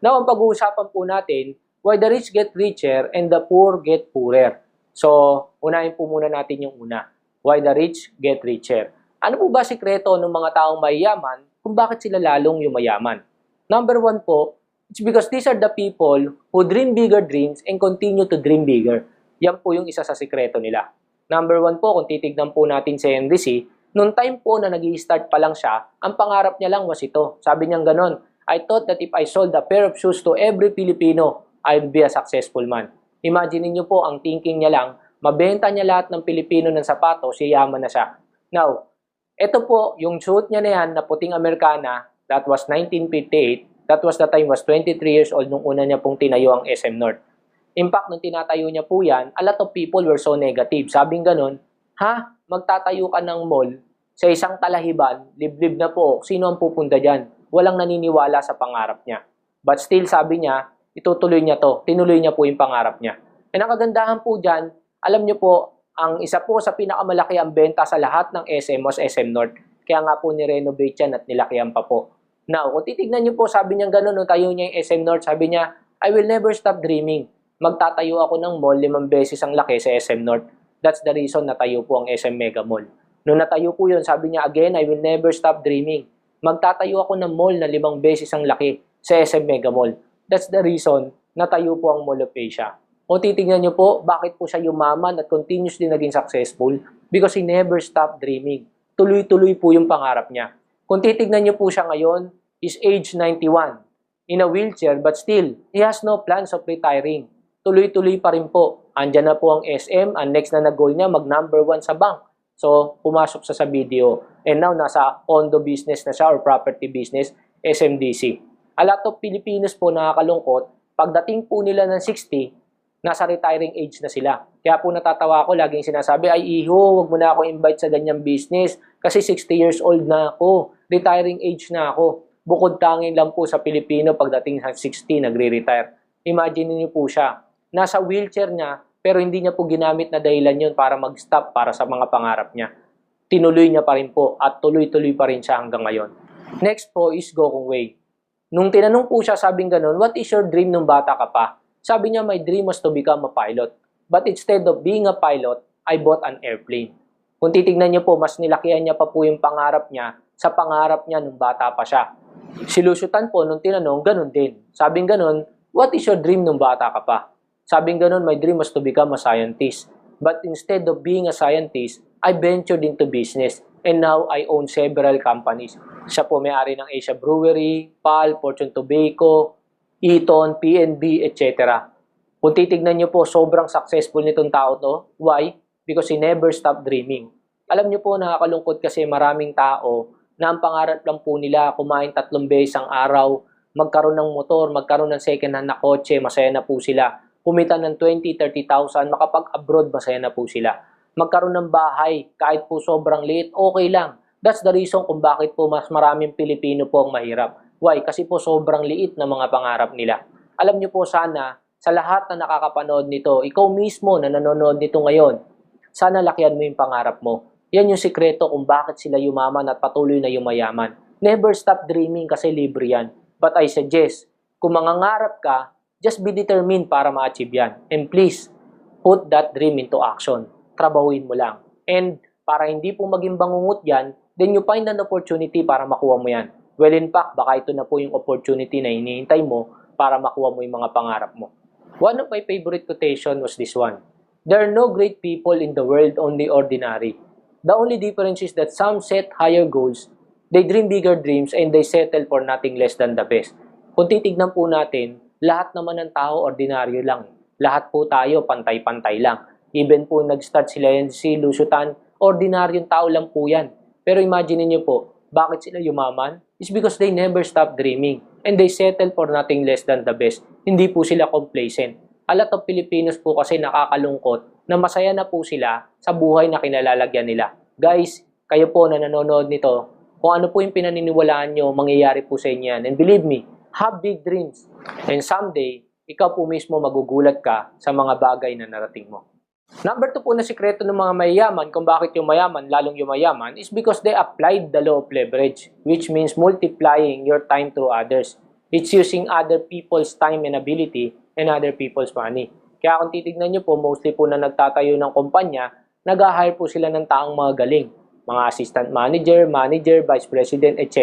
Now, ang pag-uusapan po natin, why the rich get richer and the poor get poorer. So, unahin po muna natin yung una. Why the rich get richer. Ano po ba sikreto ng mga taong mayayaman kung bakit sila lalong yumayaman? Number one po, it's because these are the people who dream bigger dreams and continue to dream bigger. Yan po yung isa sa sikreto nila. Number one po, kung titignan po natin si Henry C., noong time po na nag-i-start pa lang siya, ang pangarap niya lang was ito. Sabi niya ganon, I thought that if I sold a pair of shoes to every Filipino, I'd be a successful man. Imagine niyo po, ang thinking niya lang, mabenta niya lahat ng Pilipino ng sapatos, yayaman na siya. Now, ito po, yung suit niya na yan, na puting Amerikana, that was 1958, that was the time, was 23 years old nung una niya pong tinayo ang SM North. In fact, nung tinatayo niya po yan, a lot of people were so negative. Sabing ganun, magtatayo ka ng mall sa isang talahiban, liblib na po, sino ang pupunta dyan? Walang naniniwala sa pangarap niya. But still, sabi niya, itutuloy niya to. Tinuloy niya po yung pangarap niya. And ang kagandahan po dyan, alam niyo po, ang isa po sa pinakamalaki ang benta sa lahat ng SM was SM North. Kaya nga po ni-renovate yan at nilakihan pa po. Now, kung titignan niyo po, sabi niya gano'n, nung tayo niya yung SM North, sabi niya, I will never stop dreaming. Magtatayo ako ng mall 5 beses ang laki sa SM North. That's the reason natayo po ang SM Mega Mall. Nung natayo po yun, sabi niya, again, I will never stop dreaming. Magtatayo ako ng mall na 5 beses ang laki sa SM Mega Mall. That's the reason natayo po ang Mall of Asia. Kung titignan niyo po, bakit po siya yumaman at continuously naging successful? Because he never stopped dreaming. Tuloy-tuloy po yung pangarap niya. Kung titignan niyo po siya ngayon, is age 91. In a wheelchair, but still, he has no plans of retiring. Tuloy-tuloy pa rin po. Andyan na po ang SM. Ang next na nag-goal niya, mag-number 1 sa bank. So, pumasok sa video. And now, nasa condo business na siya or property business, SMDC. A lot of Filipinos po nakakalungkot, pagdating po nila ng 60, nasa retiring age na sila. Kaya po natatawa ako, laging sinasabi, ay iho, wag mo na ako invite sa ganyang business kasi 60 years old na ako. Retiring age na ako. Bukod tangin lang po sa Pilipino pagdating sa 60, nagre-retire. Imagine niyo po siya. Nasa wheelchair niya, pero hindi niya po ginamit na dahilan yun para mag-stop para sa mga pangarap niya. Tinuloy niya pa rin po at tuloy-tuloy pa rin siya hanggang ngayon. Next po is Go Kung Wei. Nung tinanong po siya, sabing ganun, what is your dream nung bata ka pa? Sabi niya, my dream was to become a pilot. But instead of being a pilot, I bought an airplane. Kung titignan niyo po, mas nilakihan niya pa po yung pangarap niya sa pangarap niya nung bata pa siya. Silusutan po, nung tinanong, ganun din. Sabing ganun, what is your dream nung bata ka pa? Sabing ganun, my dream was to become a scientist. But instead of being a scientist, I ventured into business. And now, I own several companies. Siya po may-ari ng Asia Brewery, PAL, Fortune Tobacco, Eaton, PNB, etc. Kung titignan niyo po, sobrang successful nitong tao to. Why? Because he never stopped dreaming. Alam niyo po, nakakalungkot kasi maraming tao na ang pangarap lang po nila kumain 3 beses ang araw, magkaroon ng motor, magkaroon ng second hand na kotse, masaya na po sila. Kumita ng 20, 30,000, makapag-abroad, masaya na po sila. Magkaroon ng bahay, kahit po sobrang liit, okay lang. That's the reason kung bakit po mas maraming Pilipino po ang mahirap. Why? Kasi po sobrang liit na mga pangarap nila. Alam niyo po sana, sa lahat na nakakapanood nito, ikaw mismo na nanonood nito ngayon, sana lakihan mo yung pangarap mo. Yan yung sikreto kung bakit sila yumaman at patuloy na yumayaman. Never stop dreaming kasi libre yan. But I suggest, kung mangangarap ka, just be determined para ma-achieve yan. And please, put that dream into action. Trabahuin mo lang. And para hindi po maging bangungot yan, then you find an opportunity para makuha mo yan. Well, in fact, baka ito na po yung opportunity na hinihintay mo para makuha mo yung mga pangarap mo. One of my favorite quotation was this one. There are no great people in the world, only ordinary. The only difference is that some set higher goals, they dream bigger dreams, and they settle for nothing less than the best. Kung titignan po natin, lahat naman ng tao ordinaryo lang. Lahat po tayo pantay-pantay lang. Even po nag-start sila yan si Lusutan, ordinaryong tao lang po yan. Pero imagine niyo po, bakit sila yumaman? It's because they never stop dreaming. And they settle for nothing less than the best. Hindi po sila complacent. A lot of Filipinos po kasi nakakalungkot na masaya na po sila sa buhay na kinalalagyan nila. Guys, kayo po na nanonood nito, kung ano po yung pinaniniwalaan nyo, mangyayari po sa inyo yan. And believe me, have big dreams. And someday, ikaw po mismo magugulat ka sa mga bagay na narating mo. Number 2 po na sikreto ng mga mayayaman kung bakit yung mayaman lalong yumayaman is because they applied the law of leverage, which means multiplying your time through others. It's using other people's time and ability and other people's money. Kaya kung titignan nyo po, mostly po na nagtatayo ng kumpanya, nag-hire po sila ng taong mga galing. Mga assistant manager, vice president, etc.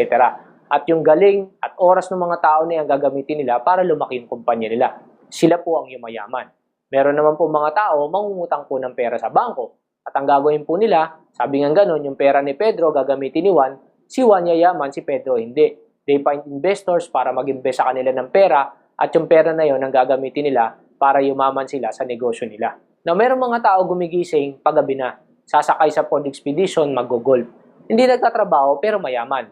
At yung galing at oras ng mga tao na yan gagamitin nila para lumaki yung kumpanya nila. Sila po ang yumayaman. Meron naman po mga tao, mangungutang po ng pera sa bangko. At ang gagawin po nila, sabi nga ganun, yung pera ni Pedro gagamitin ni Juan, si Juan yayaman, si Pedro hindi. They find investors para mag-invest sa kanila ng pera at yung pera na yon ang gagamitin nila para yumaman sila sa negosyo nila. Na meron mga tao gumigising paggabi na, sasakay sa pond expedition, mag-golf. Hindi nagtatrabaho pero mayaman.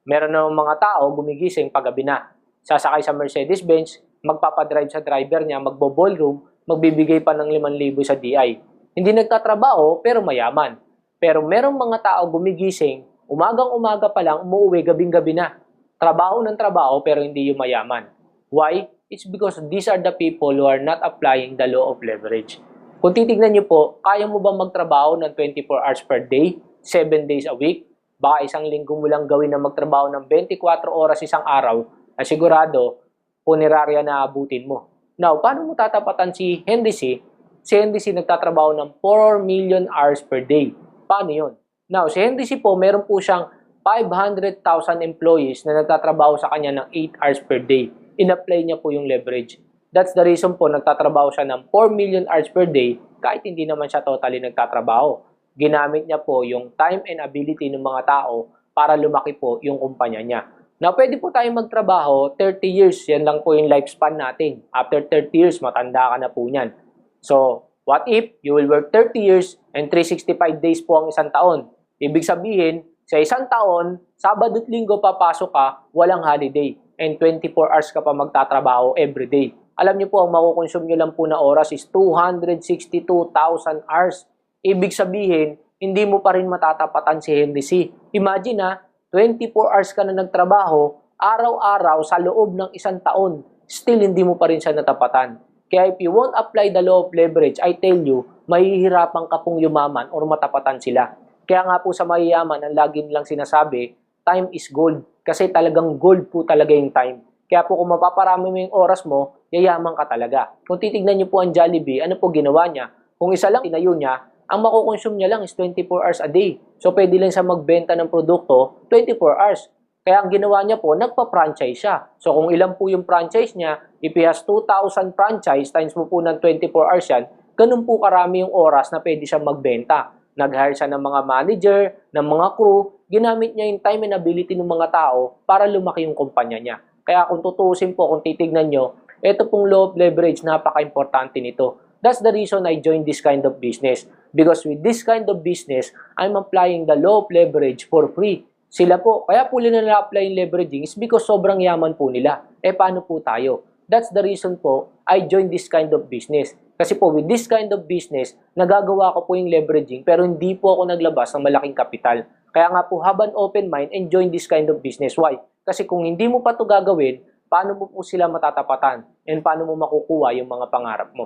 Meron naman mga tao gumigising paggabi na, sasakay sa Mercedes-Benz, magpapadrive sa driver niya, magbo-ballroom, magbibigay pa ng 5,000 sa DI. Hindi nagtatrabaho pero mayaman. Pero merong mga tao gumigising, umagang-umaga pa lang, umuwi gabing-gabi na. Trabaho ng trabaho pero hindi yung mayaman. Why? It's because these are the people who are not applying the law of leverage. Kung titignan nyo po, kaya mo ba magtrabaho ng 24 hours per day, 7 days a week? Baka isang linggo mo lang gawin na magtrabaho ng 24 oras isang araw na sigurado, punerarya na abutin mo. Now, paano mo tatapatan si Henry C? Si Henry C nagtatrabaho ng 4 million hours per day. Paano yun? Now, si Henry C po, meron po siyang 500,000 employees na nagtatrabaho sa kanya ng 8 hours per day. In-apply niya po yung leverage. That's the reason po nagtatrabaho siya ng 4 million hours per day kahit hindi naman siya totally nagtatrabaho. Ginamit niya po yung time and ability ng mga tao para lumaki po yung kumpanya niya. Now, pwede po tayong magtrabaho 30 years. Yan lang po yung lifespan natin. After 30 years, matanda ka na po niyan. So, what if you will work 30 years and 365 days po ang isang taon? Ibig sabihin, sa isang taon, Sabado at Linggo papasok ka, walang holiday. And 24 hours ka pa magtatrabaho everyday. Alam niyo po, ang makukonsume nyo lang po na oras is 262,000 hours. Ibig sabihin, hindi mo pa rin matatapatan si Henry C. Imagine na, 24 hours ka na nagtrabaho, araw-araw sa loob ng isang taon, still hindi mo pa rin siya natapatan. Kaya if you won't apply the law of leverage, I tell you, mahihirapan ka pong yumaman or matapatan sila. Kaya nga po sa mayayaman, ang lagi nilang sinasabi, time is gold. Kasi talagang gold po talaga yung time. Kaya po kung mapaparami mo yung oras mo, yayaman ka talaga. Kung titignan niyo po ang Jollibee, ano po ginawa niya? Kung isa lang tinayo niya, ang makukonsume niya lang is 24 hours a day. So pwede lang siya magbenta ng produkto 24 hours. Kaya ang ginawa niya po, nagpa-franchise siya. So kung ilan po yung franchise niya, if he has 2,000 franchise times mo po ng 24 hours yan, ganun po karami yung oras na pwede siya magbenta. Nag-hire siya ng mga manager, ng mga crew, ginamit niya yung time and ability ng mga tao para lumaki yung kumpanya niya. Kaya kung tutuusin po, kung titignan nyo, ito pong law of leverage, napaka-importante nito. That's the reason I joined this kind of business. Because with this kind of business, I'm applying the law of leverage for free. Sila po, kaya po nila na-apply yung leveraging is because sobrang yaman po nila. Eh paano po tayo? That's the reason po, I joined this kind of business. Kasi po, with this kind of business, nagagawa ko po yung leveraging pero hindi po ako naglabas ng malaking kapital. Kaya nga po, have an open mind and join this kind of business. Why? Kasi kung hindi mo pa ito gagawin, paano mo po sila matatapatan? And paano mo makukuha yung mga pangarap mo?